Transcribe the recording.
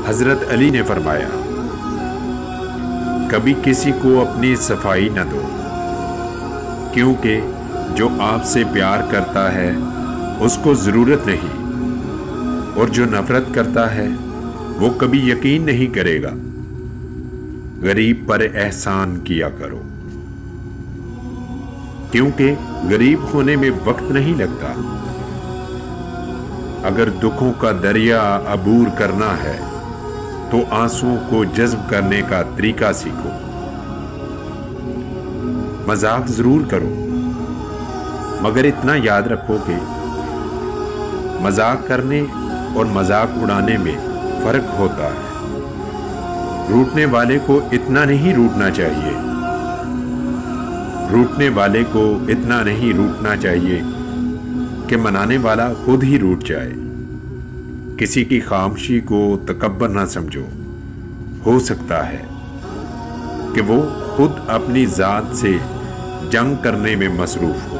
हजरत अली ने फरमाया, कभी किसी को अपनी सफाई न दो, क्योंकि जो आपसे प्यार करता है उसको ज़रूरत नहीं, और जो नफरत करता है वो कभी यकीन नहीं करेगा। गरीब पर एहसान किया करो, क्योंकि गरीब होने में वक्त नहीं लगता। अगर दुखों का दरिया अबूर करना है तो आंसुओं को जज्ब करने का तरीका सीखो। मजाक जरूर करो, मगर इतना याद रखो कि मजाक करने और मजाक उड़ाने में फर्क होता है। रूठने वाले को इतना नहीं रूठना चाहिए, रूठने वाले को इतना नहीं रूठना चाहिए कि मनाने वाला खुद ही रूठ जाए। किसी की खामोशी को तकब्बर ना समझो, हो सकता है कि वो खुद अपनी जात से जंग करने में मसरूफ हो।